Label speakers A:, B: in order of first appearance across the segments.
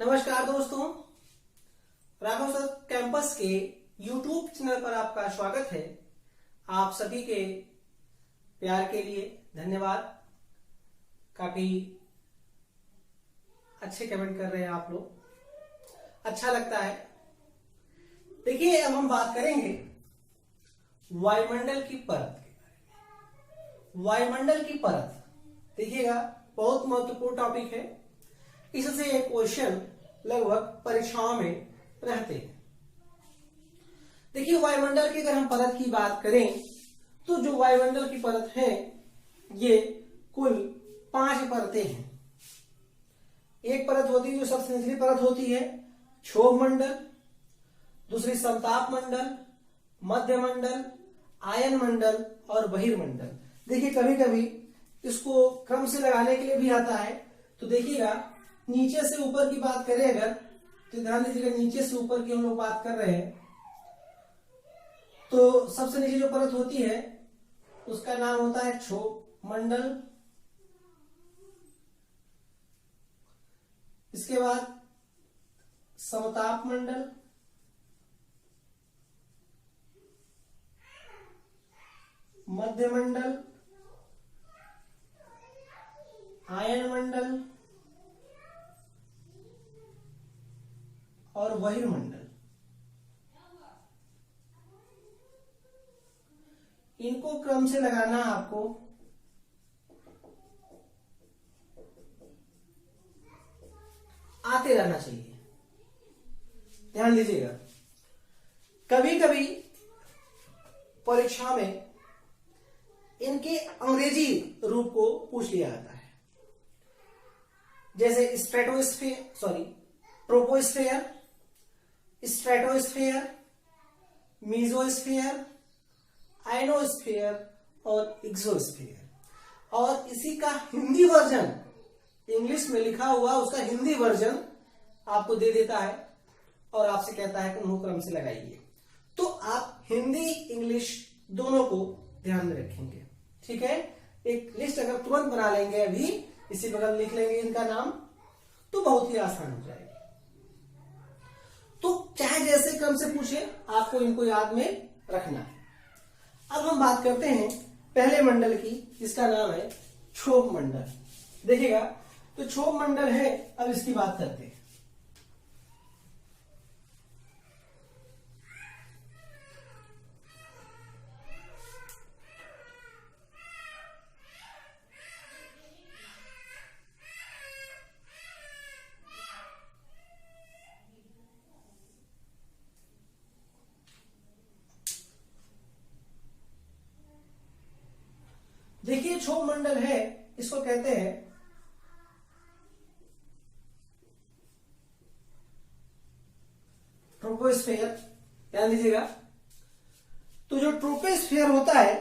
A: नमस्कार दोस्तों, Raghav sir campus के YouTube चैनल पर आपका स्वागत है। आप सभी के प्यार के लिए धन्यवाद। काफी अच्छे कमेंट कर रहे हैं आप लोग, अच्छा लगता है। देखिए, अब हम बात करेंगे वायुमंडल की परत के बारे में। वायुमंडल की परत देखिएगा, बहुत महत्वपूर्ण टॉपिक है। इससे एक क्वेश्चन लगभग परीक्षाओं में रहते हैं। देखिए, वायुमंडल की अगर हम परत की बात करें तो जो वायुमंडल की परत है ये कुल 5 परतें हैं। एक परत होती है जो सबसे निचली परत होती है, क्षोभ मंडल। दूसरी समताप मंडल, मध्य मंडल, आयन मंडल और बहिर्मंडल। देखिए, कभी कभी इसको क्रम से लगाने के लिए भी आता है। तो देखिएगा, नीचे से ऊपर की बात करें अगर, तो ध्यान दीजिएगा, नीचे से ऊपर की हम लोग बात कर रहे हैं तो सबसे नीचे जो परत होती है उसका नाम होता है क्षोभ मंडल। इसके बाद समताप मंडल, मध्य मंडल, आयन मंडल और बहिर्मंडल। इनको क्रम से लगाना आपको आते रहना चाहिए। ध्यान दीजिएगा, कभी कभी परीक्षा में इनके अंग्रेजी रूप को पूछ लिया जाता है, जैसे ट्रोपोस्फेयर, स्ट्रेटोस्फेयर, मीजोस्फेयर, आयनोस्फेयर और एक्सोस्फेयर। और इसी का हिंदी वर्जन इंग्लिश में लिखा हुआ, उसका हिंदी वर्जन आपको दे देता है और आपसे कहता है कि उनको क्रम से लगाइए। तो आप हिंदी इंग्लिश दोनों को ध्यान में रखेंगे, ठीक है। एक लिस्ट अगर तुरंत बना लेंगे, अभी इसी बगल लिख लेंगे इनका नाम, तो बहुत ही आसान हो जाएगा। तो चाहे जैसे क्रम से पूछे, आपको इनको याद में रखना है। अब हम बात करते हैं पहले मंडल की, जिसका नाम है क्षोभ मंडल। देखिएगा, तो क्षोभ मंडल है, अब इसकी बात करते हैं। देखिए, क्षोभ मंडल है, इसको कहते हैं ट्रोपोस्फेयर। ध्यान दीजिएगा, तो जो ट्रोपोस्फेयर होता है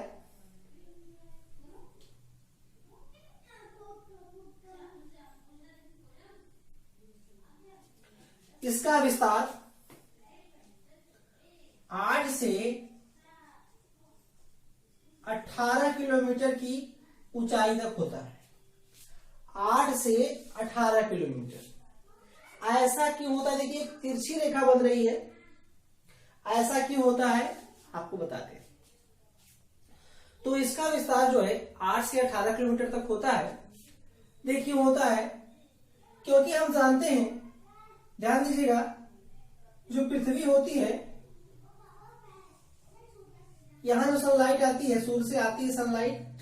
A: इसका विस्तार 8 से 18 किलोमीटर की ऊंचाई तक होता है। 8 से 18 किलोमीटर। ऐसा क्यों होता है? देखिए, तिरछी रेखा बन रही है, ऐसा क्यों होता है आपको बताते हैं। तो इसका विस्तार जो है 8 से 18 किलोमीटर तक होता है। देखिए, होता है क्योंकि हम जानते हैं, ध्यान दीजिएगा, जो पृथ्वी होती है, यहां जो सनलाइट आती है, सूर्य से आती है सनलाइट,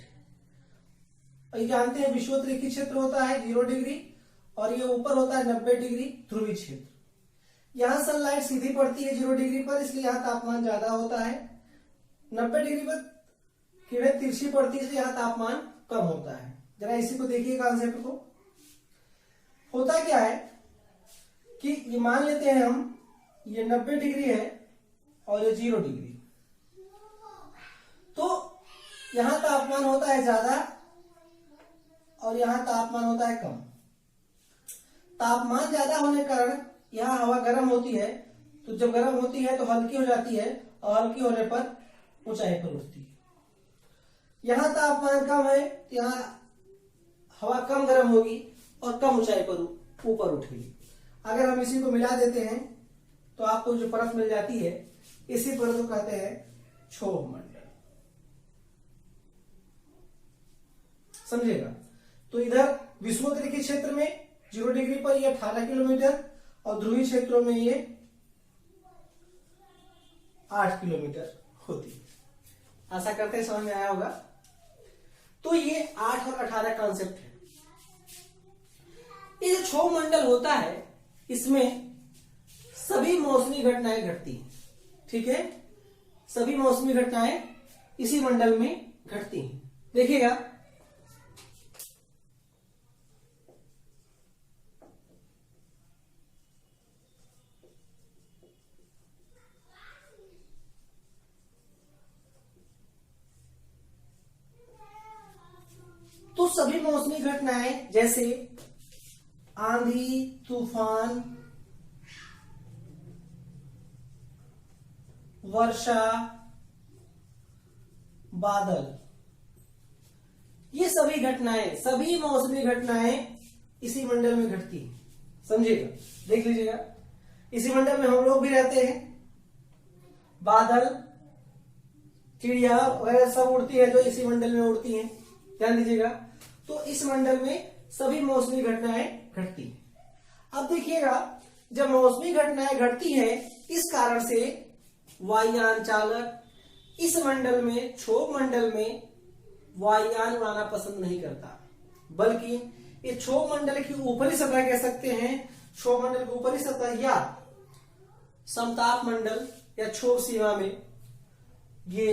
A: और ये जानते हैं विषुवत-रेखी क्षेत्र होता है 0 डिग्री, और ये ऊपर होता है 90 डिग्री ध्रुवीय क्षेत्र। यहां सनलाइट सीधी पड़ती है 0 डिग्री पर, इसलिए यहां तापमान ज्यादा होता है। 90 डिग्री पर किरणें तिरछी पड़ती है, इसलिए यहां तापमान कम होता है। जरा इसी को देखिए, कॉन्सेप्ट को। होता क्या है कि ये मान लेते हैं हम, ये 90 डिग्री है और ये 0 डिग्री, तो यहां तापमान होता है ज्यादा और यहां तापमान होता है कम। तापमान ज्यादा होने के कारण यहां हवा गर्म होती है, तो जब गर्म होती है तो हल्की हो जाती है, और हल्की होने पर ऊंचाई पर उठती है। यहां तापमान कम है, यहां हवा कम गर्म होगी और कम ऊंचाई पर ऊपर उठेगी। अगर हम इसी को मिला देते हैं तो आपको जो परत मिल जाती है, इसी परत को कहते हैं क्षोभ मंडल। समझेगा? तो इधर विषुवतीय क्षेत्र में 0 डिग्री पर ये 18 किलोमीटर और ध्रुवीय क्षेत्रों में ये 8 किलोमीटर होती है। आशा करते हैं समझ में आया होगा। तो ये 8 और 18 कॉन्सेप्ट है। ये जो क्षोभ मंडल होता है, इसमें सभी मौसमी घटनाएं घटती हैं। ठीक है, सभी मौसमी घटनाएं इसी मंडल में घटती हैं। देखिएगा, तो सभी मौसमी घटनाएं जैसे आंधी, तूफान, वर्षा, बादल, ये सभी घटनाएं, सभी मौसमी घटनाएं इसी मंडल में घटती हैं। समझिएगा? देख लीजिएगा, इसी मंडल में हम लोग भी रहते हैं। बादल, चिड़िया वगैरह सब उड़ती है जो इसी मंडल में उड़ती हैं। ध्यान दीजिएगा। तो इस मंडल में सभी मौसमी घटनाएं घटती हैं। अब देखिएगा, जब मौसमी घटनाएं घटती हैं, इस कारण से वायुयान चालक इस मंडल में, क्षोभ मंडल में वायुयान उड़ाना पसंद नहीं करता, बल्कि ये क्षोभ मंडल की ऊपरी सतह कह सकते हैं, क्षोभ मंडल की ऊपरी सतह या समताप मंडल या क्षोभ सीमा में ये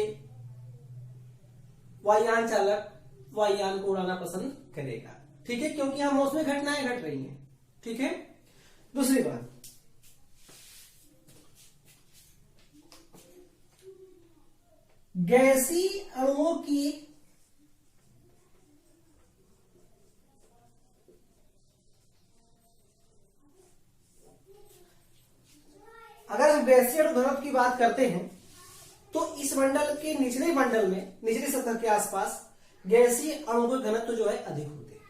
A: वायुयान चालक वायुयान को उड़ाना पसंद करेगा। ठीक है, क्योंकि यहां मौसमी घटनाएं घट रही हैं। ठीक है। दूसरी बात, गैसी अणुओं की अगर हम गैसीय अणु घनत्व की बात करते हैं तो इस मंडल के निचले मंडल में, निचली सतह के आसपास गैसीय अणुओं के घनत्व जो है अधिक होते हैं।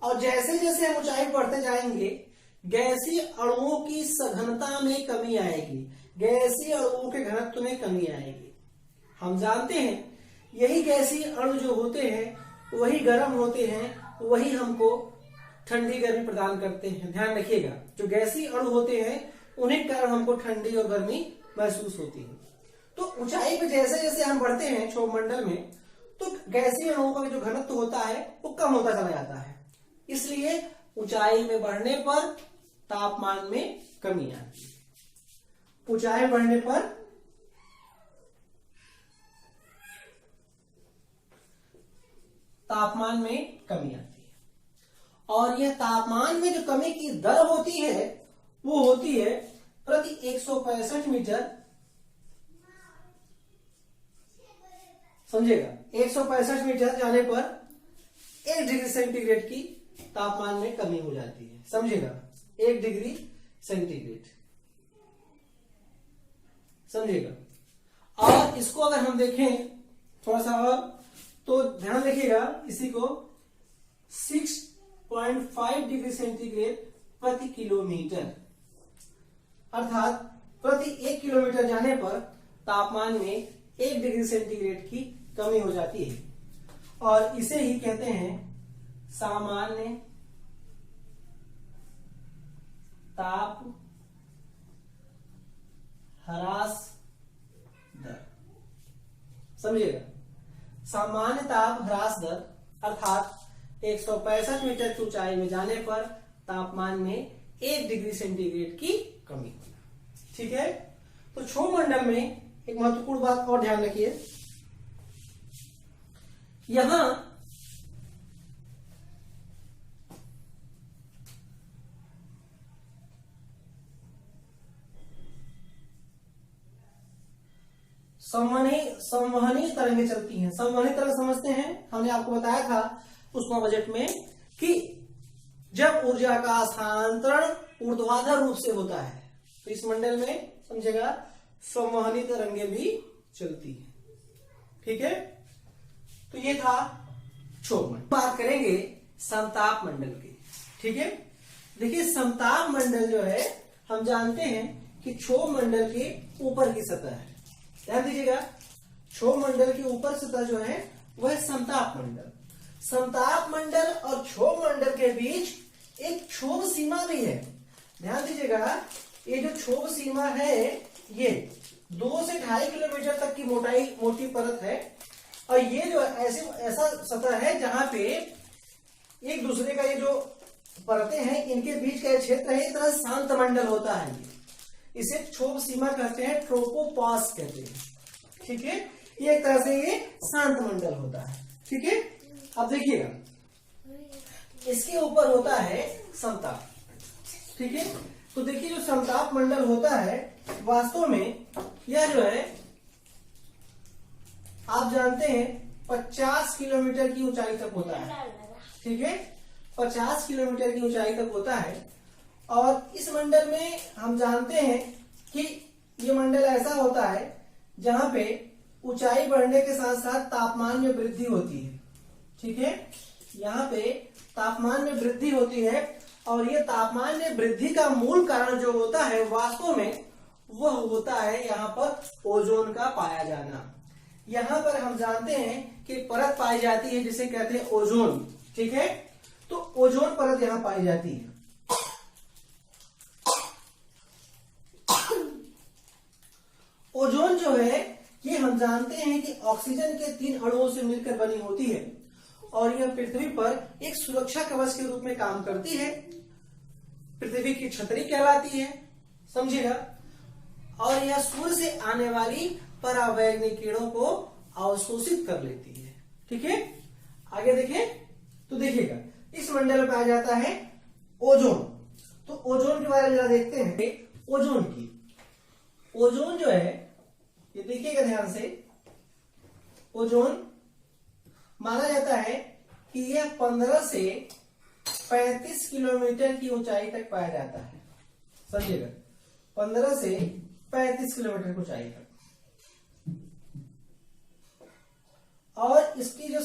A: और जैसे जैसे हम ऊंचाई बढ़ते जाएंगे, गैसीय अणुओं की सघनता में कमी आएगी, गैसीय अणुओं के घनत्व में कमी आएगी। हम जानते हैं यही गैसीय अणु जो होते हैं वही गर्म होते हैं, वही हमको ठंडी गर्मी प्रदान करते हैं। ध्यान रखिएगा, जो गैसीय अणु होते हैं उन्हीं कारण हमको ठंडी और गर्मी महसूस होती है। तो ऊंचाई पे जैसे जैसे हम बढ़ते हैं क्षोभ मंडल में, तो गैसीय अणुओं का जो घनत्व होता है वो कम होता चला जाता है। इसलिए ऊंचाई में बढ़ने पर तापमान में कमी आती है। ऊंचाई बढ़ने पर तापमान में कमी आती है। और यह तापमान में जो कमी की दर होती है वो होती है प्रति 165 मीटर। समझेगा? 165 मीटर जाने पर 1 डिग्री सेंटीग्रेड की तापमान में कमी हो जाती है। समझेगा? 1 डिग्री सेंटीग्रेड। समझेगा? और इसको अगर हम देखें थोड़ा सा और, तो ध्यान रखिएगा, इसी को 6.5 डिग्री सेंटीग्रेड प्रति किलोमीटर, अर्थात प्रति 1 किलोमीटर जाने पर तापमान में 1 डिग्री सेंटीग्रेड की कमी हो जाती है। और इसे ही कहते हैं सामान्य ताप ह्रास दर। समझिएगा? सामान्य ताप ह्रास दर अर्थात 165 मीटर की ऊंचाई में जाने पर तापमान में 1 डिग्री सेंटीग्रेड की कमी होना। ठीक है। तो क्षोभ मंडल में एक महत्वपूर्ण बात और ध्यान रखिए, यहां संवहनी तरंगें चलती हैं। संवहनी तरंग समझते हैं, हमने आपको बताया था उष्मा बजट में कि जब ऊर्जा का स्थानांतरण ऊर्ध्वाधर रूप से होता है तो इस मंडल में समझेगा संवहनी तरंगें भी चलती हैं। ठीक है। तो ये था क्षोभ मंडल। बात करेंगे समताप मंडल की। ठीक है। देखिए समताप मंडल जो है हम जानते हैं कि क्षोभ मंडल के ऊपर की सतह है। ध्यान दीजिएगा, क्षोभ मंडल के ऊपर सतह जो है वह समताप मंडल। समताप मंडल और क्षोभ मंडल के बीच एक क्षोभ सीमा भी है। ध्यान दीजिएगा, ये जो क्षोभ सीमा है ये 2 से 2.5 किलोमीटर तक की मोटी परत है, और ये जो ऐसा सतह है जहां पे एक दूसरे का ये जो परतें हैं इनके बीच का क्षेत्र है, एक तरह शांत मंडल होता है। इसे क्षोभ सीमा कहते हैं, ट्रोपोपॉज कहते हैं। ठीक है, ये एक तरह से ये शांत मंडल होता है। ठीक है, अब देखिएगा इसके ऊपर होता है समताप। ठीक है, तो देखिए जो समताप मंडल होता है वास्तव में यह जो है आप जानते हैं 50 किलोमीटर की ऊंचाई तक होता है। ठीक है, 50 किलोमीटर की ऊंचाई तक होता है। और इस मंडल में हम जानते हैं कि ये मंडल ऐसा होता है जहां पे ऊंचाई बढ़ने के साथ साथ तापमान में वृद्धि होती है। ठीक है, यहाँ पे तापमान में वृद्धि होती है, और ये तापमान में वृद्धि का मूल कारण जो होता है वास्तव में वह होता है यहाँ पर ओजोन का पाया जाना। यहाँ पर हम जानते हैं कि परत पाई जाती है जिसे कहते हैं ओजोन। ठीक है, तो ओजोन परत यहाँ पाई जाती है। ओजोन जो है ये हम जानते हैं कि ऑक्सीजन के 3 अणुओं से मिलकर बनी होती है, और यह पृथ्वी पर एक सुरक्षा कवच के रूप में काम करती है। पृथ्वी की छतरी कहलाती है, समझिएगा। और यह सूर्य से आने वाली परावैंगनिक किरणों को अवशोषित कर लेती है। ठीक है, आगे देखें तो देखिएगा इस मंडल में पाया जाता है ओजोन। तो ओजोन के बारे में जरा देखते हैं। ओजोन जो है ये देखिएगा ध्यान से, ओजोन माना जाता है कि यह 15 से 35 किलोमीटर की ऊंचाई तक पाया जाता है। समझिएगा, 15 से 35 किलोमीटर की ऊंचाई तक। और इसका जो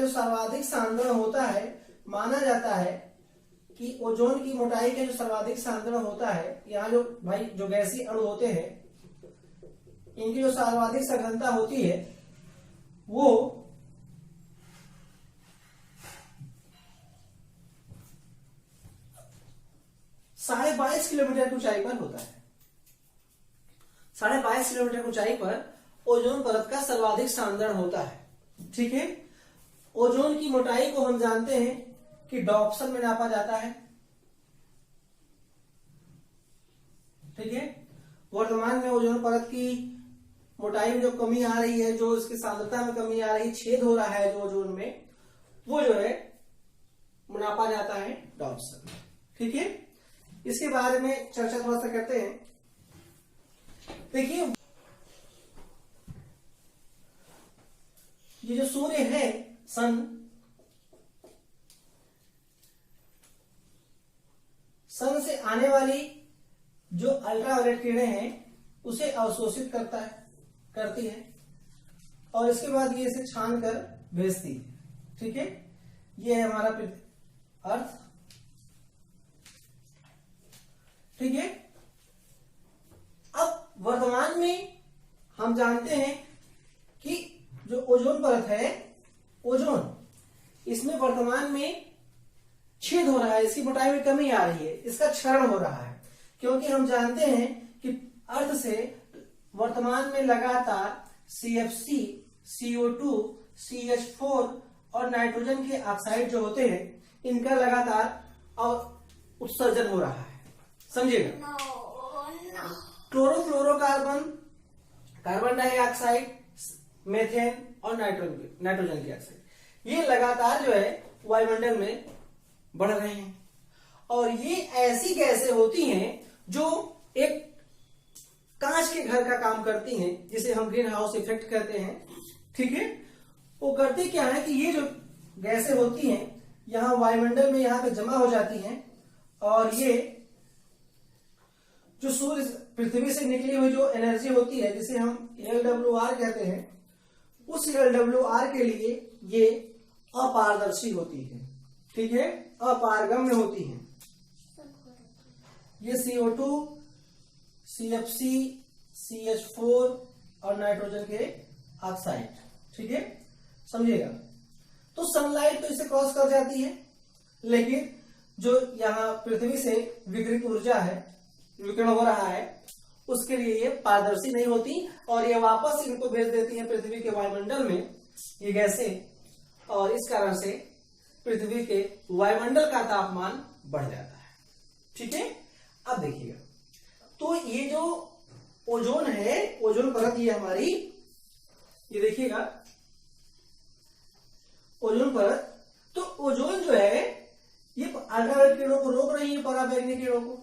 A: सर्वाधिक सांद्रण होता है, माना जाता है कि ओजोन की मोटाई का जो सर्वाधिक सांद्रण होता है, यहाँ जो गैसीय अणु होते हैं इनकी जो सर्वाधिक सघनता होती है वो 22.5 किलोमीटर की ऊंचाई पर होता है। 22.5 किलोमीटर की ऊंचाई पर ओजोन परत का सर्वाधिक सांद्रण होता है। ठीक है, ओजोन की मोटाई को हम जानते हैं कि डॉप्सन में नापा जाता है। ठीक है, वर्तमान में ओजोन परत की मोटाई में जो कमी आ रही है, जो इसकी सांद्रता में कमी आ रही है, छेद हो रहा है जो ओजोन में, वो जो है नापा जाता है डॉप्सन। ठीक है, इसके बारे में चर्चा थोड़ा सा करते हैं। देखिए ये जो सूर्य है, सन से आने वाली जो अल्ट्रावायलेट किरणें हैं उसे अवशोषित करती है, और इसके बाद ये इसे छान कर भेजती है। ठीक है, ये है हमारा अर्थ। ठीक है, अब वर्तमान में हम जानते हैं कि जो ओजोन परत है, ओजोन इसमें वर्तमान में छेद हो रहा है, इसकी मोटाई में कमी आ रही है, इसका क्षरण हो रहा है, क्योंकि हम जानते हैं कि अर्थ से वर्तमान में लगातार CFC, CO2, CH4 और नाइट्रोजन के ऑक्साइड जो होते हैं इनका लगातार उत्सर्जन हो रहा है। समझिएगा, क्लोरोफ्लोरोकार्बन, कार्बन डाइऑक्साइड, मेथेन और नाइट्रोजन की ऑक्साइड, ये लगातार जो है वायुमंडल में बढ़ रहे हैं, और ये ऐसी गैसें होती हैं जो एक कांच के घर का काम करती हैं, जिसे हम ग्रीन हाउस इफेक्ट कहते हैं। ठीक है, वो करती क्या है कि ये जो गैसें होती हैं यहाँ वायुमंडल में यहाँ पे जमा हो जाती हैं, और ये जो सूर्य पृथ्वी से निकली हुई जो एनर्जी होती है जिसे हम LWR कहते हैं, उस LWR के लिए ये अपारदर्शी होती है। ठीक है, अपारगम्य होती है। ये CO2, CFC, CH4 और नाइट्रोजन के ऑक्साइड, ठीक है, समझिएगा। तो सनलाइट तो इसे क्रॉस कर जाती है, लेकिन जो यहाँ पृथ्वी से विकिरित ऊर्जा है, विकिरण हो रहा है, उसके लिए ये पारदर्शी नहीं होती और ये वापस इनको भेज देती है पृथ्वी के वायुमंडल में, ये गैसें, और इस कारण से पृथ्वी के वायुमंडल का तापमान बढ़ जाता है, ठीक है। अब देखिएगा, तो ये जो ओजोन है, ओजोन परत ये हमारी, ये देखिएगा ओजोन परत, तो ओजोन जो है ये अल्ट्रावायलेट किरणों को रोक रही है, पराबैंगनी किरणों को।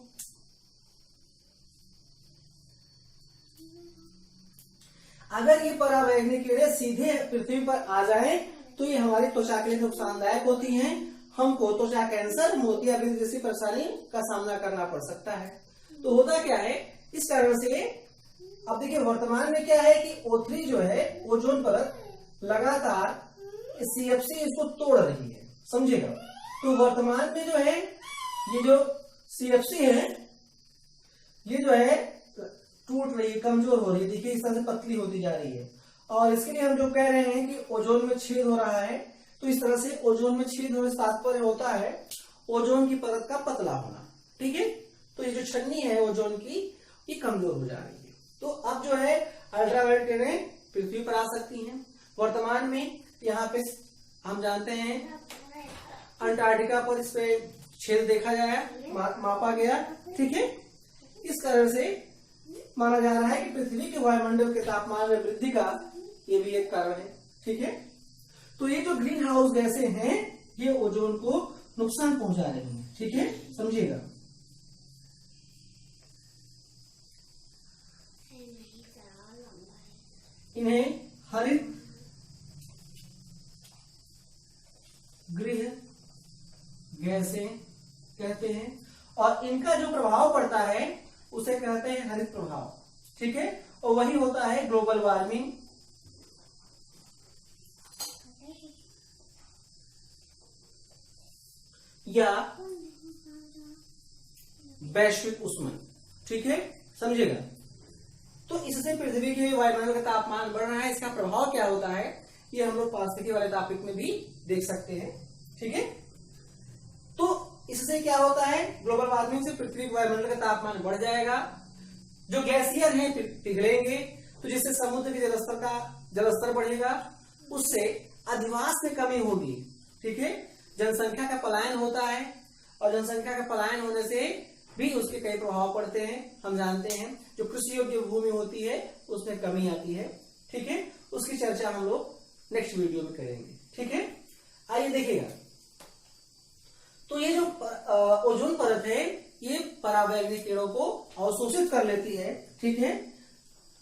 A: अगर ये पराबैंगनी किरणें सीधे पृथ्वी पर आ जाए तो ये हमारी त्वचा के लिए नुकसानदायक होती हैं, हमको त्वचा कैंसर, मोतियाबिंद जैसी परेशानी का सामना करना पड़ सकता है। तो होता क्या है, इस कारण से अब देखिए वर्तमान में क्या है कि O3 जो है, ओजोन परत लगातार CFC इसको तोड़ रही है, समझेगा। तो वर्तमान में जो है ये जो CFC है, ये जो है टूट रही है, कमजोर हो रही है, देखिए इस तरह से पतली होती जा रही है। और इसके लिए हम जो कह रहे हैं कि ओजोन में छेद हो रहा है, तो इस तरह से ओजोन में छेद होने से तात्पर्य होता है ओजोन की परत का पतला होना, ठीक है। तो ये जो छन्नी है ओजोन की, ये कमजोर हो जा रही है। तो अब जो है अल्ट्रावायलेट किरणें पृथ्वी पर आ सकती हैं। वर्तमान में यहाँ पे हम जानते हैं अंटार्कटिका पर इस पे छेद देखा गया, मापा गया, ठीक है। इस कारण से माना जा रहा है कि पृथ्वी के वायुमंडल के तापमान में वृद्धि का ये भी एक कारण है, ठीक है। तो ये जो ग्रीन हाउस गैसें हैं, ये ओजोन को नुकसान पहुंचा रही हैं, ठीक है, समझिएगा। इन्हें हरित गृह गैसें कहते हैं और इनका जो प्रभाव पड़ता है उसे कहते हैं हरित प्रभाव, ठीक है। और वही होता है ग्लोबल वार्मिंग, या वैश्विक ऊष्मन, ठीक है, समझिएगा। तो इससे पृथ्वी के वायुमंडल का तापमान बढ़ रहा है, इसका प्रभाव क्या होता है ये हम लोग पारिस्थितिकी वाले टॉपिक में भी देख सकते हैं, ठीक है। तो इससे क्या होता है, ग्लोबल वार्मिंग से पृथ्वी के वायुमंडल का तापमान बढ़ जाएगा, जो गैसियर हैं पिघलेंगे, तो जिससे समुद्र के जलस्तर बढ़ेगा, उससे अधिवास में कमी होगी, ठीक है। जनसंख्या का पलायन होता है और जनसंख्या का पलायन होने से भी उसके कई प्रभाव पड़ते हैं। हम जानते हैं जो कृषि योग्य भूमि होती है उसमें कमी आती है, ठीक है। उसकी चर्चा हम लोग नेक्स्ट वीडियो में करेंगे, ठीक है। आइए देखिएगा, तो ये जो ओजोन परत है ये पराबैंगनी किरणों को अवशोषित कर लेती है, ठीक है।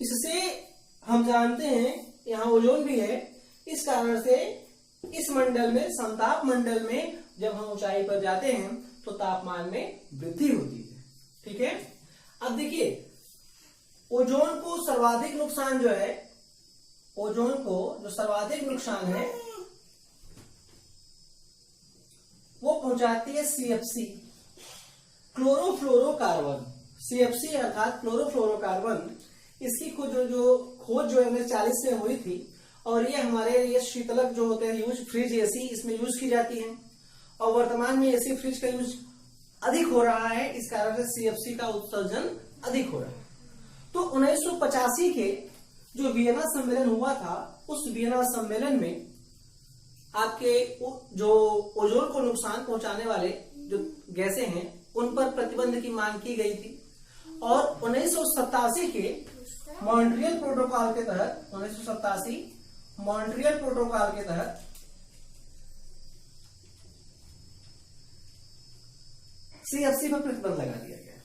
A: इससे हम जानते हैं यहाँ ओजोन भी है, इस कारण से इस मंडल में, समताप मंडल में जब हम ऊंचाई पर जाते हैं तो तापमान में वृद्धि होती है, ठीक है। अब देखिए ओजोन को सर्वाधिक नुकसान जो है, ओजोन को जो सर्वाधिक नुकसान है वो पहुंचाती है CFC, क्लोरोफ्लोरोकार्बन। CFC अर्थात क्लोरोफ्लोरोकार्बन, इसकी खोज जो 1940 में हुई थी और ये हमारे ये शीतलक जो होते हैं यूज, फ्रिज, एसी, इसमें यूज की जाती है और वर्तमान में एसी फ्रिज का यूज अधिक हो रहा है, इस कारण से CFC का उत्सर्जन अधिक हो रहा है। तो 1985 के जो वियना सम्मेलन हुआ था, उस वियना सम्मेलन में आपके जो ओजोन को नुकसान पहुंचाने वाले जो गैसें हैं उन पर प्रतिबंध की मांग की गई थी और 1987 के मॉन्ट्रियल प्रोटोकॉल के तहत, 1987 मॉन्ट्रियल प्रोटोकॉल के तहत CFC पर प्रतिबंध लगा दिया गया,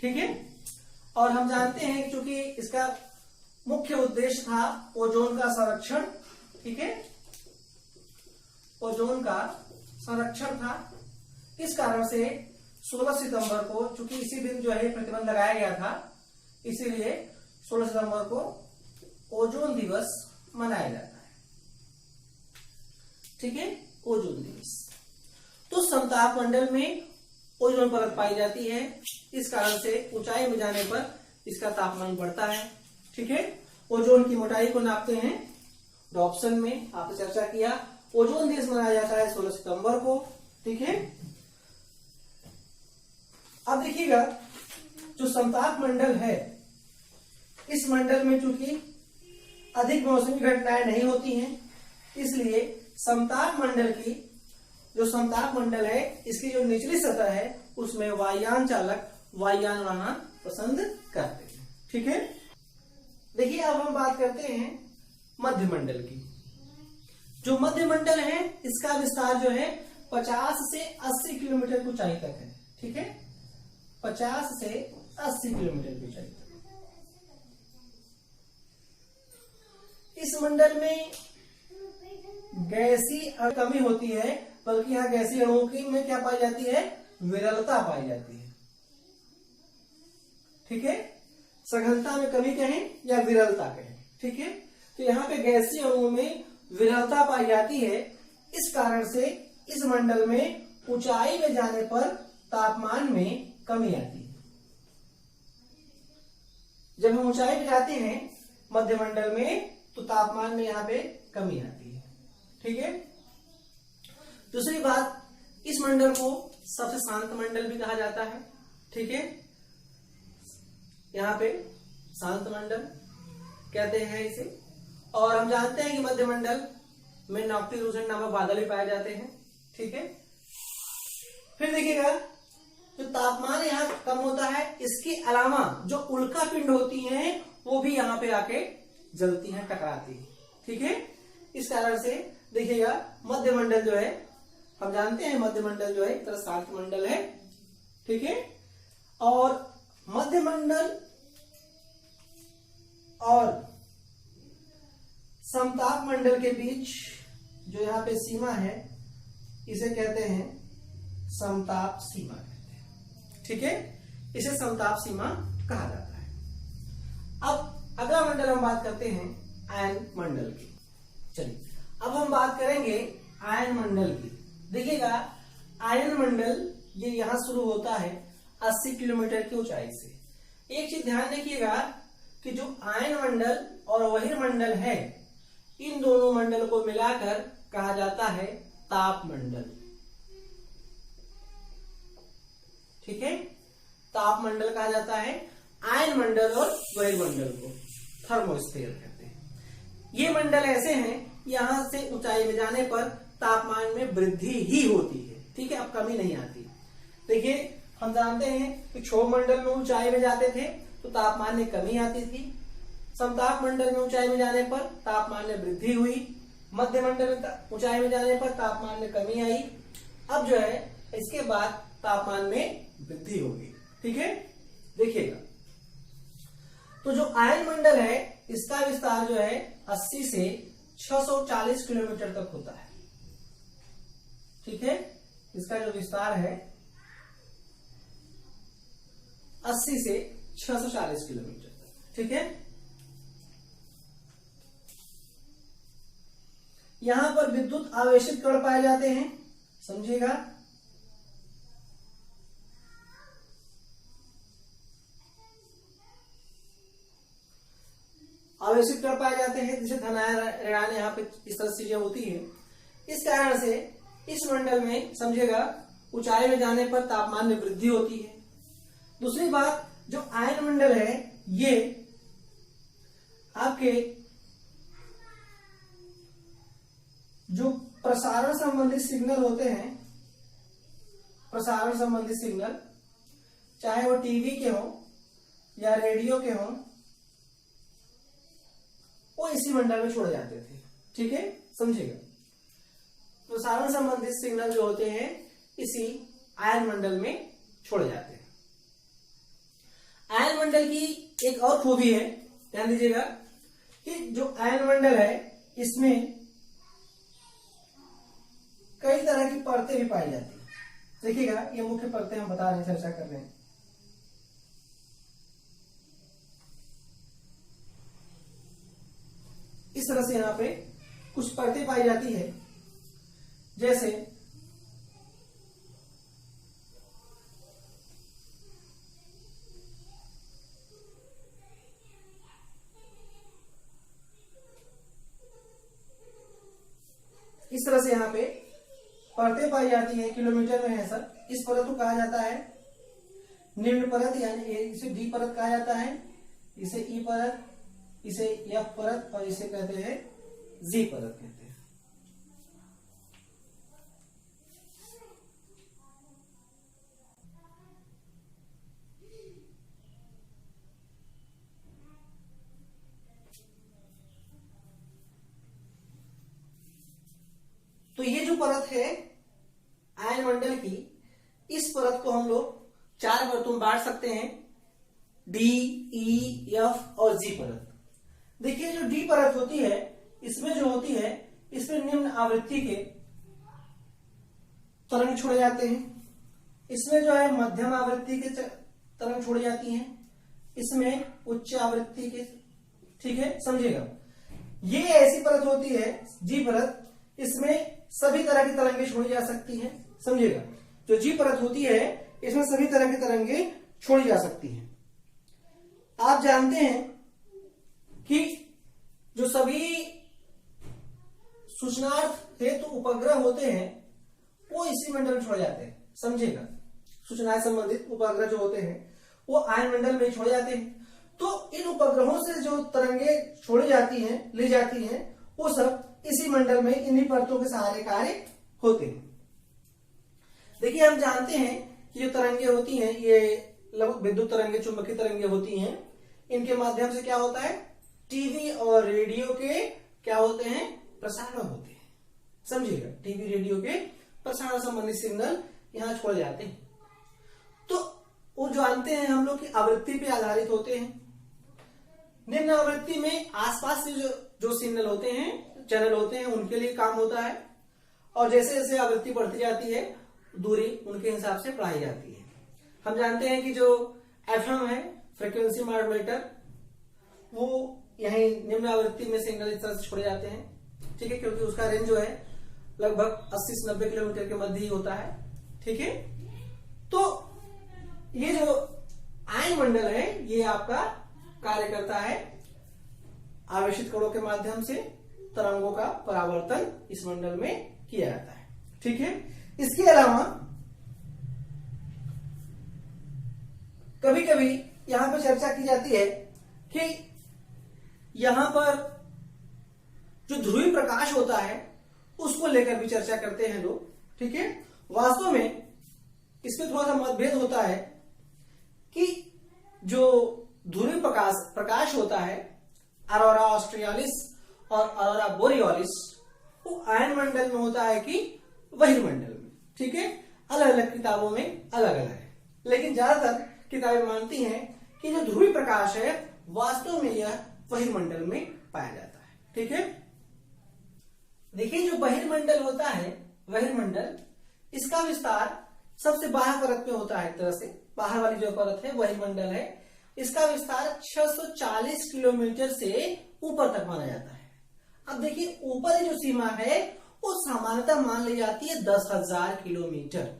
A: ठीक है। और हम जानते हैं क्योंकि इसका मुख्य उद्देश्य था ओजोन का संरक्षण, ठीक है, ओजोन का संरक्षण था। इस कारण से 16 सितंबर को, चूंकि इसी दिन जो है प्रतिबंध लगाया गया था, इसीलिए 16 सितंबर को ओजोन दिवस मनाया जाता है, ठीक है, ओजोन दिवस। तो समताप मंडल में ओजोन परत पाई जाती है। इस कारण से ऊंचाई में जाने पर इसका तापमान बढ़ता है। ठीक है, ओजोन की मोटाई को नापते हैं डॉप्सन में, आपने चर्चा किया। ओजोन दिवस मनाया जाता है 16 सितंबर को। ठीक है, अब देखिएगा जो समताप मंडल है, इस मंडल में चूंकि अधिक मौसमी घटनाएं नहीं होती हैं, इसलिए समताप मंडल की जो समताप मंडल है, इसकी जो निचली सतह है उसमें वायुयान चालक वायुयान उड़ाना पसंद करते हैं। ठीक है, देखिए अब हम बात करते हैं मध्य मंडल की। जो मध्य मंडल है इसका विस्तार जो है 50 से 80 किलोमीटर की ऊंचाई तक है। ठीक है, 50 से 80 किलोमीटर की ऊंचाई तक। इस मंडल में गैसीय कमी होती है, बल्कि यहाँ गैसीय अणुओं की में क्या पाई जाती है, विरलता पाई जाती है। ठीक है, सघनता में कमी कहें या विरलता कहें। ठीक है, तो यहाँ पे गैसीय अणुओं में विरलता पाई जाती है। इस कारण से इस मंडल में ऊंचाई में जाने पर तापमान में कमी आती है। जब हम ऊंचाई पे जाते हैं मध्य मंडल में तो तापमान में यहाँ पे कमी आती है। ठीक है, दूसरी बात, इस मंडल को सबसे शांत मंडल भी कहा जाता है। ठीक है, यहाँ पे शांत मंडल कहते हैं इसे। और हम जानते हैं कि मध्य मंडल में नॉक्टिलूसेंट नामक बादल भी पाए जाते हैं। ठीक है, फिर देखिएगा जो तापमान यहाँ कम होता है, इसके अलावा जो उल्का पिंड होती हैं वो भी यहाँ पे आके जलती हैं, टकराती हैं। ठीक है, इस कारण से देखिएगा मध्य मंडल जो है, हम जानते हैं मध्य मंडल जो है एक तरह शांत मंडल है। ठीक है, और मध्य मंडल और समताप मंडल के बीच जो यहाँ पे सीमा है इसे कहते हैं समताप सीमा कहते हैं। ठीक है, इसे समताप सीमा कहा जाता है। अब अगला मंडल हम बात करते हैं आयन मंडल की। चलिए अब हम बात करेंगे आयन मंडल की। देखिएगा आयन मंडल ये यहां शुरू होता है 80 किलोमीटर की ऊंचाई से। एक चीज ध्यान रखिएगा कि जो आयन मंडल और बहिर्मंडल है, इन दोनों मंडल को मिलाकर कहा जाता है ताप मंडल। ठीक है, ताप मंडल कहा जाता है आयन मंडल और बहिर्मंडल को थर्मोस्फीयर कहते हैं। ये मंडल ऐसे हैं, यहां से ऊंचाई में जाने पर तापमान में वृद्धि ही होती है। ठीक है, अब कमी नहीं आती। देखिए हम जानते हैं कि क्षोभ मंडल में ऊंचाई में जाते थे तो तापमान में कमी आती थी। समताप मंडल में ऊंचाई में जाने पर तापमान में वृद्धि हुई। मध्य मंडल में ऊंचाई में जाने पर तापमान में कमी आई। अब जो है इसके बाद तापमान में वृद्धि होगी। ठीक है, देखिएगा तो जो आयन मंडल है इसका विस्तार जो है 80 से 640 किलोमीटर तक होता है। ठीक है, इसका जो विस्तार है 80 से 640 किलोमीटर तक। ठीक है, यहां पर विद्युत आवेशित कण पाए जाते हैं, समझिएगा। आवेशित कण पाए जाते हैं, जिसे धनायन ऋणायन यहाँ पे इस तरह चीजें होती है। इस कारण से इस मंडल में समझिएगा ऊंचाई में जाने पर तापमान में वृद्धि होती है। दूसरी बात, जो आयन मंडल है ये आपके जो प्रसारण संबंधित सिग्नल होते हैं, प्रसारण संबंधित सिग्नल चाहे वो टीवी के हो या रेडियो के हो, वो इसी मंडल में छोड़े जाते थे। ठीक है, समझिएगा प्रसारण संबंधित सिग्नल जो होते हैं इसी आयन मंडल में छोड़े जाते हैं। आयन मंडल की एक और खूबी है, ध्यान दीजिएगा कि जो आयन मंडल है इसमें कई तरह की परतें भी पाई जाती है। देखिएगा ये मुख्य परतें हम बता रहे हैं, चर्चा कर रहे हैं। इस तरह से यहां पे कुछ परतें पाई जाती है, जैसे इस तरह से यहाँ पे परतें पाई जाती है, किलोमीटर में है सर। इस परत को कहा जाता है निम्न परत, यानी इसे डी परत कहा जाता है, इसे ई परत, इसे एफ परत और इसे कहते हैं जी परत कहते हैं। तो ये जो परत है आयन मंडल की, इस परत को हम लोग 4 परतों में बांट सकते हैं, डी, ई, एफ और जी परत। देखिए जो डी परत होती है, इसमें जो होती है, इसमें निम्न आवृत्ति के तरंग छोड़े जाते हैं। इसमें जो है मध्यम आवृत्ति के तरंग छोड़ी जाती हैं, इसमें उच्च आवृत्ति के, ठीक है, समझिएगा। ये ऐसी परत होती है जी परत, इसमें सभी तरह की तरंगे छोड़ी जा सकती हैं, समझिएगा। जो जी परत होती है इसमें सभी तरह की तरंगे छोड़ी जा सकती हैं। आप जानते हैं कि जो सभी सूचनार्थ हेतु उपग्रह होते हैं वो इसी मंडल में छोड़े जाते हैं, समझिएगा। सूचना संबंधित उपग्रह जो होते हैं वो आयन मंडल में छोड़े जाते हैं। तो इन उपग्रहों से जो तरंगे छोड़ी जाती हैं, ली जाती हैं, वो सब इसी मंडल में इन्हीं परतों के सहारे कार्य होते हैं। देखिए हम जानते हैं कि जो तरंगे होती हैं ये लगभग विद्युत तरंगे, चुंबकीय तरंगे होती हैं। इनके माध्यम से क्या होता है, टीवी और रेडियो के क्या होते हैं, प्रसारण होते हैं, समझिएगा। टीवी रेडियो के प्रसारण संबंधित सिग्नल यहाँ छोड़ जाते हैं। तो वो जानते हैं हम लोग की आवृत्ति पे आधारित होते हैं। निम्न आवृत्ति में आसपास से जो सिग्नल होते हैं, चैनल होते हैं, उनके लिए काम होता है। और जैसे जैसे आवृत्ति बढ़ती जाती है दूरी उनके हिसाब से बढ़ाई जाती है। हम जानते हैं कि जो एफएम है, फ्रीक्वेंसी मॉड्यूलेटर, वो यही निम्न आवृत्ति में सिग्नल इस तरह से छोड़े जाते हैं, ठीक है, क्योंकि उसका रेंज जो है लगभग 80 से 90 किलोमीटर के मध्य ही होता है, ठीक है। तो ये जो आयन मंडल है ये आपका कार्य करता है, आवेशित कणों के माध्यम से तरंगों का परावर्तन इस मंडल में किया जाता है, ठीक है। इसके अलावा कभी कभी यहां पर चर्चा की जाती है कि यहां पर जो ध्रुवीय प्रकाश होता है उसको लेकर भी चर्चा करते हैं लोग, ठीक है। वास्तव में इसमें थोड़ा सा मतभेद होता है कि जो ध्रुवीय प्रकाश होता है, अरोरा ऑस्ट्रियालिस और अरोरा बोरियोलिस, वो आयन मंडल में होता है कि बहिर्मंडल में, ठीक है। अलग अलग किताबों में अलग अलग है, लेकिन ज्यादातर किताबें मानती हैं कि जो ध्रुवीय प्रकाश है वास्तव में यह बहिर्मंडल में पाया जाता है, ठीक है। देखिए जो बहिर्मंडल होता है, बहिर्मंडल, इसका विस्तार सबसे बाहर परत में होता है। एक तरह से बाहर वाली जो परत है बहिर्मंडल है, इसका विस्तार 640 किलोमीटर से ऊपर तक माना जाता है। अब देखिए ऊपर जो सीमा है वो सामान्यतः मान ली जाती है 10,000 किलोमीटर।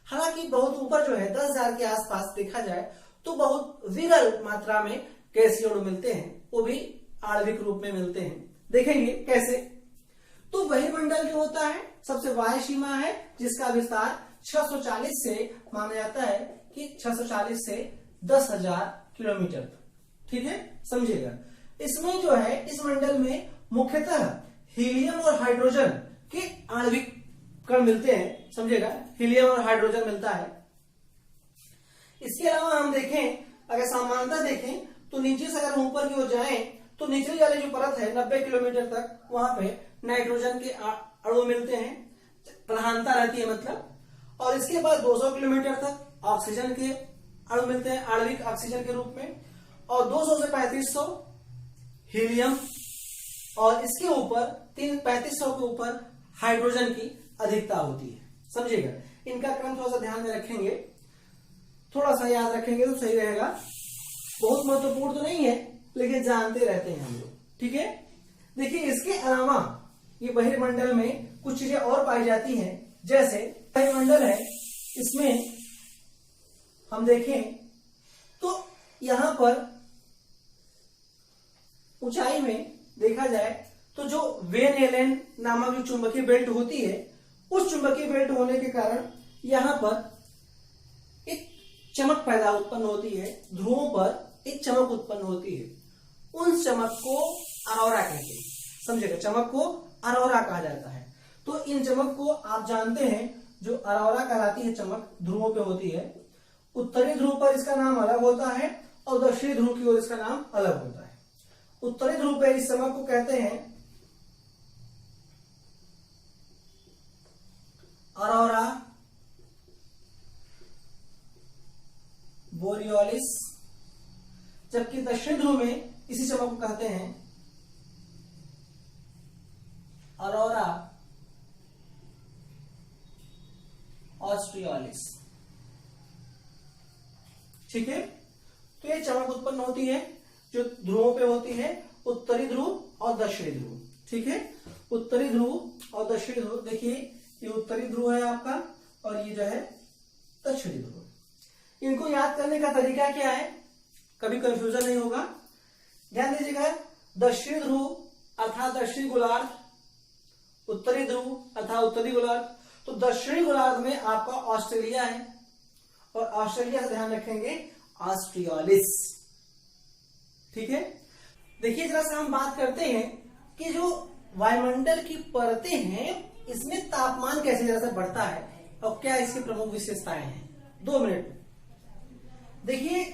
A: हालांकि बहुत ऊपर जो है 10,000 के आसपास देखा जाए तो बहुत विरल मात्रा में गैसीय अणु मिलते हैं, वो भी आणविक रूप में मिलते हैं। देखेंगे कैसे। तो बहिर्मंडल जो होता है सबसे बाह्य सीमा है जिसका विस्तार 640 से माना जाता है कि 640 से 10,000 किलोमीटर तक, ठीक है, समझिएगा। इसमें जो है इस मंडल में मुख्यतः हीलियम और हाइड्रोजन के आणविक कण मिलते हैं, समझिएगा, हीलियम और हाइड्रोजन मिलता है। इसके अलावा हम देखें, अगर सामान्यता देखें तो नीचे से अगर ऊपर की ओर जाएं तो निचली वाली जो परत है 90 किलोमीटर तक, वहां पे नाइट्रोजन के अणु मिलते हैं, प्रधानता रहती है मतलब। और इसके बाद 200 किलोमीटर तक ऑक्सीजन के अणु मिलते हैं आणविक ऑक्सीजन के रूप में, और 200 से 3500 हीलियम, और इसके ऊपर 3500 के ऊपर हाइड्रोजन की अधिकता होती है, समझिएगा। इनका क्रम थोड़ा सा ध्यान में रखेंगे, थोड़ा सा याद रखेंगे तो सही रहेगा। बहुत महत्वपूर्ण तो नहीं है लेकिन जानते रहते हैं हम लोग, ठीक है। देखिए इसके अलावा ये बहिर्मंडल में कुछ चीजें और पाई जाती हैं, जैसे बहिर्मंडल है, इसमें हम देखें तो यहां पर ऊंचाई में देखा जाए तो जो वेन एलन नामक जो चुंबकीय बेल्ट होती है, उस चुंबकीय बेल्ट होने के कारण यहां पर एक चमक पैदा उत्पन्न होती है, ध्रुवों पर एक चमक उत्पन्न होती है। उन चमक को अरोरा कहते हैं, समझेगा, चमक को अरोरा कहा जाता है। तो इन चमक को आप जानते हैं, जो अरोरा कहलाती है चमक ध्रुवों पे होती है। उत्तरी ध्रुव पर इसका नाम अलग होता है और दक्षिणी ध्रुव की ओर इसका नाम अलग होता है। उत्तरी ध्रुव पे इस चमक को कहते हैं अरोरा बोरियोलिस, जबकि दक्षिण ध्रुव में इसी चमक को कहते हैं अरोरा ऑस्ट्रियोलिस। ठीक है, तो ये चमक उत्पन्न होती है जो ध्रुवों पे होती है, उत्तरी ध्रुव और दक्षिणी ध्रुव। ठीक है, उत्तरी ध्रुव और दक्षिणी ध्रुव। देखिए ये उत्तरी ध्रुव है आपका और ये जो है दक्षिणी ध्रुव। इनको याद करने का तरीका क्या है, कभी कंफ्यूजन नहीं होगा। ध्यान दीजिएगा, दक्षिणी ध्रुव अर्थात दक्षिणी गोलार्ध, उत्तरी ध्रुव अर्थात उत्तरी गोलार्ध। तो दक्षिणी गोलार्ध में आपका ऑस्ट्रेलिया है और ऑस्ट्रेलिया का ध्यान रखेंगे ऑस्ट्रियोलिस। ठीक है, देखिए जरा सा हम बात करते हैं कि जो वायुमंडल की परतें हैं इसमें तापमान कैसे जरा सा बढ़ता है और क्या इसकी प्रमुख विशेषताएं हैं। 2 मिनट। देखिए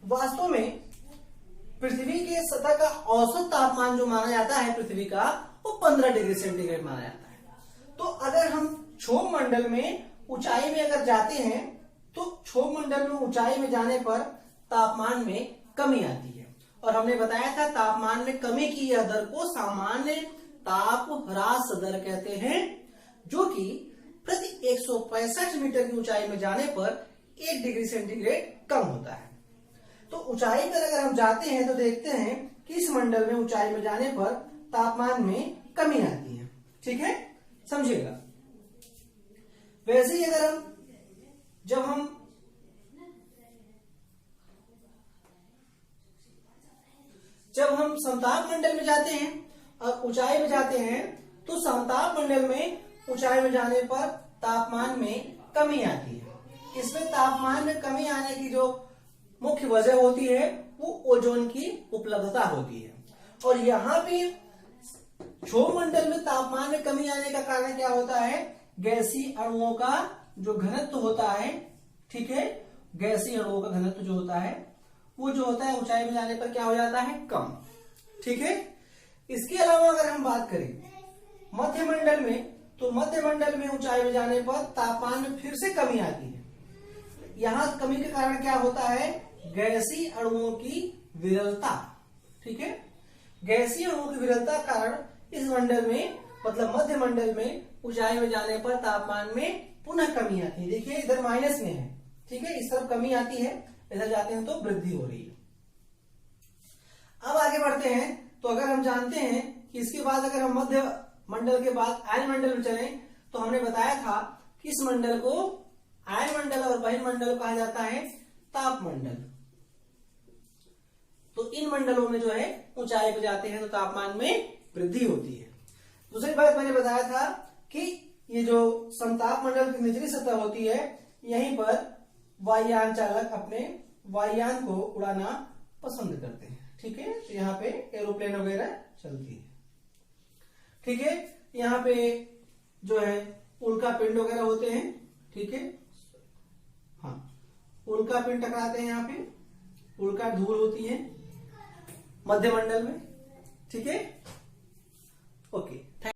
A: वास्तव में पृथ्वी के सतह का औसत तापमान जो माना जाता है पृथ्वी का, वो 15 डिग्री सेंटीग्रेड माना जाता है। तो अगर हम क्षोभ मंडल में ऊंचाई में अगर जाते हैं तो क्षोभ मंडल में ऊंचाई में जाने पर तापमान में कमी आती है, और हमने बताया था तापमान में कमी की यह दर को सामान्य ताप ह्रास दर कहते हैं, जो कि प्रति 165 मीटर की ऊंचाई में जाने पर 1 डिग्री सेंटीग्रेड कम होता है। तो ऊंचाई पर अगर हम जाते हैं तो देखते हैं कि इस मंडल में ऊंचाई में जाने पर तापमान में कमी आती है। ठीक है, समझिएगा। वैसे ही अगर जब हम समताप मंडल में जाते हैं और ऊंचाई में जाते हैं तो समताप मंडल में ऊंचाई में जाने पर तापमान में कमी आती है। इसमें तापमान में कमी आने की जो मुख्य वजह होती है वो ओजोन की उपलब्धता होती है। और यहाँ पे क्षोभ मंडल में तापमान में कमी आने का कारण क्या होता है, गैसीय अणुओं का जो घनत्व होता है। ठीक है, गैसीय अणुओं का घनत्व जो होता है वो जो होता है ऊंचाई में जाने पर क्या हो जाता है, कम। ठीक है, इसके अलावा अगर हम बात करें मध्य मंडल में, तो मध्य मंडल में ऊंचाई में जाने पर तापमान में फिर से कमी आती है। यहां कमी के कारण क्या होता है, गैसीय अणुओं की विरलता। ठीक है, गैसीय अणुओं की विरलता कारण इस मंडल में मतलब मध्य मंडल में ऊंचाई में जाने पर तापमान में पुनः कमी आती है। देखिए इधर माइनस में है, ठीक है, इस तरफ कमी आती है, इधर जाते हैं तो वृद्धि हो रही है। अब आगे बढ़ते हैं तो अगर हम जानते हैं कि इसके बाद अगर हम मध्य मंडल के बाद आयन मंडल में चले तो हमने बताया था कि इस मंडल को आयन मंडल और बहिर्मंडल मंडल कहा जाता है ताप मंडल। तो इन मंडलों में जो है ऊंचाई पर जाते हैं तो तापमान में वृद्धि होती है। दूसरी बात मैंने बताया था कि ये जो समताप मंडल की निचली सतह होती है, यहीं पर वायुयान चालक अपने वायुयान को उड़ाना पसंद करते हैं। ठीक है, तो यहाँ पे एरोप्लेन वगैरह चलती है। ठीक है, यहाँ पे जो है उल्का पिंड वगैरह होते हैं। ठीक है, हाँ, उल्का पिंड टकराते हैं, यहाँ पे उल्का धूल होती है मध्य मंडल में। ठीक है, ओके।